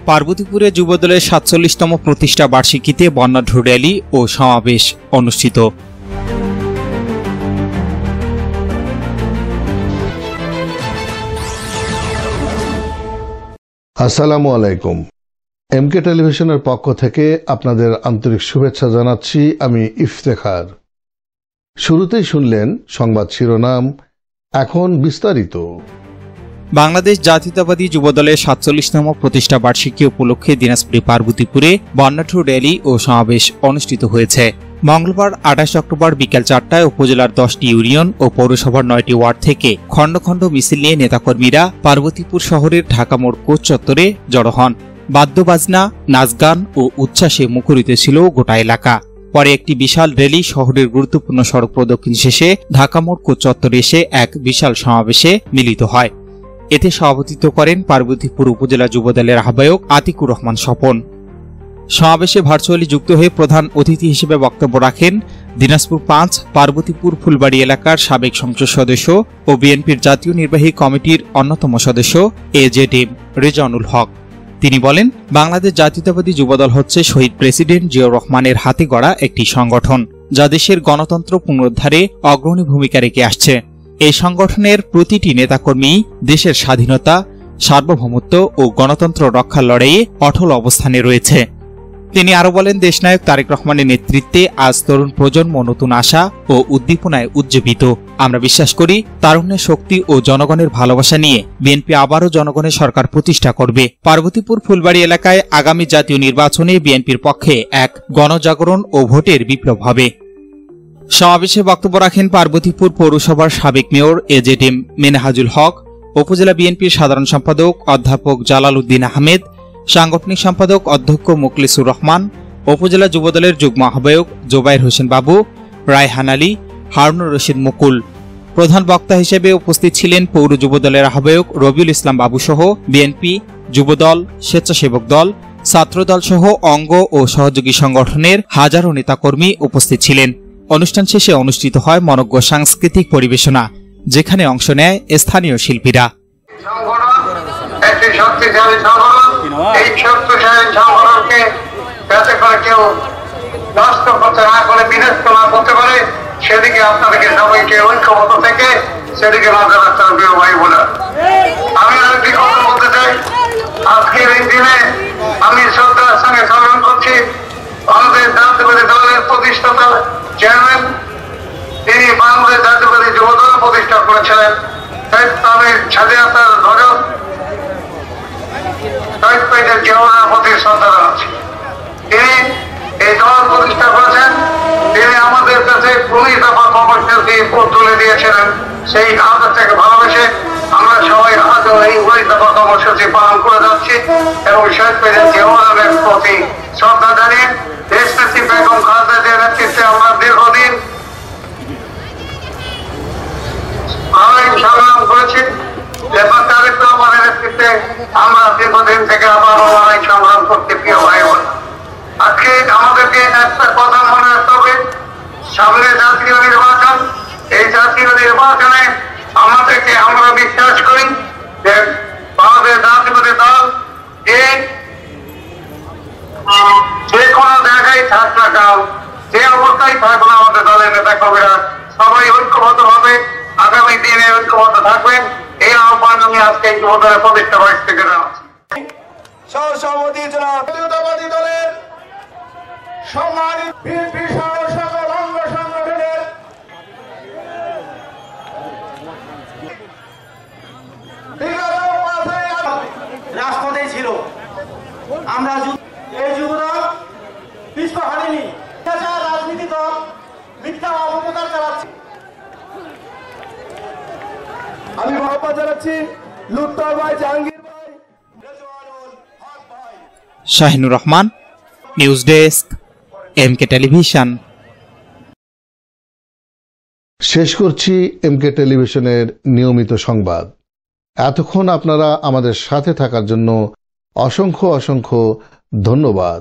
পার্বতীপুরে যুবদলের ৪৭তম প্রতিষ্ঠা বার্ষিকীতে বর্ণাঢ্য র্যালি ও সমাবেশ অনুষ্ঠিত। আসসালামু আলাইকুম। এমকে টেলিভিশনের পক্ষ থেকে আপনাদের আন্তরিক শুভেচ্ছা জানাচ্ছি আমি ইফতেখার। শুরুতেই শুনলেন সংবাদ শিরোনাম, এখন বিস্তারিত। বাংলাদেশ জাতীয়তাবাদী যুবদলের ৪৭তম প্রতিষ্ঠা বার্ষিকী উপলক্ষে দিনাজপুর পার্বতীপুরে বর্ণাঢ্য র্যালি ও সমাবেশ অনুষ্ঠিত হয়েছে। মঙ্গলবার ২৮ অক্টোবর বিকেল ৪টায় উপজেলার ১০টি ইউনিয়ন ও পৌরসভার ৯টি ওয়ার্ড থেকে খণ্ড খণ্ড মিছিল নিয়ে নেতাকর্মীরা পার্বতীপুর শহরের ঢাকা মোড় কোচ চত্বরে জড়ো হন। বাদ্যবাজনা, নাচগান ও উচ্ছ্বাসে মুখরিত ছিল গোটা এলাকা। পরে একটি বিশাল র্যালি শহরের গুরুত্বপূর্ণ সড়ক প্রদক্ষিণ শেষে ঢাকা মোড় কোচ চত্বরে এসে এক বিশাল সমাবেশে মিলিত হয়। এতে সভাপতিত্ব করেন পার্বতীপুর উপজেলা যুবদলের আহ্বায়ক আতিকুর রহমান স্বপন। সমাবেশে ভার্চুয়ালি যুক্ত হয়ে প্রধান অতিথি হিসেবে বক্তব্য রাখেন দিনাজপুর ৫ পার্বতীপুর ফুলবাড়ি এলাকার সাবেক সংসদ সদস্য ও বিএনপির জাতীয় নির্বাহী কমিটির অন্যতম সদস্য এজেডএম রেজানুল হক। তিনি বলেন, বাংলাদেশ জাতীয়তাবাদী যুবদল হচ্ছে শহীদ প্রেসিডেন্ট জিয়াউর রহমানের হাতে গড়া একটি সংগঠন, যা দেশের গণতন্ত্র পুনরুদ্ধারে অগ্রণী ভূমিকা রেখে আসছে। এই সংগঠনের প্রতিটি নেতাকর্মী দেশের স্বাধীনতা, সার্বভৌমত্ব ও গণতন্ত্র রক্ষার লড়াইয়ে অটল অবস্থানে রয়েছে। তিনি আরো বলেন, দেশনায়ক তারেক রহমানের নেতৃত্বে আজ তরুণ প্রজন্ম নতুন আশা ও উদ্দীপনায় উজ্জীবিত। আমরা বিশ্বাস করি, তারুণ্যের শক্তি ও জনগণের ভালোবাসা নিয়ে বিএনপি আবারও জনগণের সরকার প্রতিষ্ঠা করবে। পার্বতীপুর ফুলবাড়ি এলাকায় আগামী জাতীয় নির্বাচনে বিএনপির পক্ষে এক গণজাগরণ ও ভোটের বিপ্লব হবে। সমাবেশে বক্তব্য রাখেন পার্বতীপুর পৌরসভার সাবেক মেয়র এজেডএম মেনহাজুল হক, উপজেলা বিএনপির সাধারণ সম্পাদক অধ্যাপক জালাল উদ্দিন আহমেদ, সাংগঠনিক সম্পাদক অধ্যক্ষ মুখলিসুর রহমান, উপজেলা যুবদলের যুগ্ম আহ্বায়ক জোবায়ের হোসেন বাবু, রায়হান আলী, হারুনুর রশিদ মুকুল। প্রধান বক্তা হিসেবে উপস্থিত ছিলেন পৌর যুবদলের আহ্বায়ক রবিউল ইসলাম বাবু সহ বিএনপি, যুবদল, স্বেচ্ছাসেবক দল, ছাত্রদল সহ অঙ্গ ও সহযোগী সংগঠনের হাজারো নেতাকর্মী উপস্থিত ছিলেন। অনুষ্ঠান শেষে অনুষ্ঠিত হয় মনোজ্ঞ সাংস্কৃতিক পরিবেশনা, যেখানে অংশ নেয় স্থানীয় শিল্পীরা। এই শক্তিশালী সংগঠনকে যাতে করে কেউ নষ্ট করতে না করে, বিনষ্ট না করতে পারে, সেদিকে আপনাদেরকে সবাইকে ঐক্যবদ্ধ থেকে সেদিকে নজর রাখতে হবে ভাই বোনেরা। আমি আরেকটি কথা বলতে চাই, আজকের এই দিনে আমি শ্রদ্ধার সঙ্গে স্মরণ করছি আমাদের জাতীয়বাদী দলের প্রতিষ্ঠাতা চেয়ারম্যান, তিনি বাংলাদেশ জাতীয়বাদী যুবদল প্রতিষ্ঠা করেছিলেন। তাদের স্বাধীনতার ধরন তিনি এই দল প্রতিষ্ঠা করেছেন। তিনি আমাদের কাছে ১৯ দফা কর্মসূচি তুলে দিয়েছিলেন। সেই আদর থেকে ভালোবেসে আমরা সবাই আজও এই ১৯ দফা কর্মসূচি পালন করে যাচ্ছি এবং শহীদ প্রেসিডেন্ট জিয়াউর রহমানের প্রতি শ্রদ্ধা জানিয়ে দেশনেত্রী বেগম খালেদা জিয়ার নেতৃত্বে আমরা দীর্ঘদিন সংগ্রাম করেছি এবং তারেক রহমানের নেতৃত্বে আমরা দীর্ঘদিন থেকে আবার লড়াই সংগ্রাম করতে প্রিয় ভাই বোন। আজকে আমাদেরকে একটা কথা মনে রাখতে হবে, সামনে জাতীয় নির্বাচন। এই জাতীয় নির্বাচনে আমাদেরকে আমরা বিশ্বাস করি যে আমাদের জাতীয়বাদী দল যে কোনো জায়গায় থাক না কেন, যে অবস্থায় থাকবে না, আমাদের দলের নেতা কর্মীরা সবাই ঐক্যবদ্ধ হবে, আগামী দিনে ঐক্যবদ্ধ থাকবেন। এই আহ্বান আমি আজকে এই যুবদলের প্রতিষ্ঠা বার্ষিকী থেকে জানাচ্ছি। সহসভাপতি জাতীয়তাবাদী দলের সম্মানিত বিএনপি সহ সকল অঙ্গ সংগঠনের রাজপথে ছিল। আমরা এই যুবদল পিছপা হারিনি, রাজনীতি দল মিথ্যা অপপ্রচার চালাচ্ছে। আমি আহ্বান জানাচ্ছি লুৎফর ভাই, জাহাঙ্গীর ভাই, রেজওয়ানুল হক ভাই। Shahinur Rahman, news desk, MK television. শেষ করছি এমকে টেলিভিশনের নিয়মিত সংবাদ। এতক্ষণ আপনারা আমাদের সাথে থাকার জন্য অসংখ্য অসংখ্য ধন্যবাদ।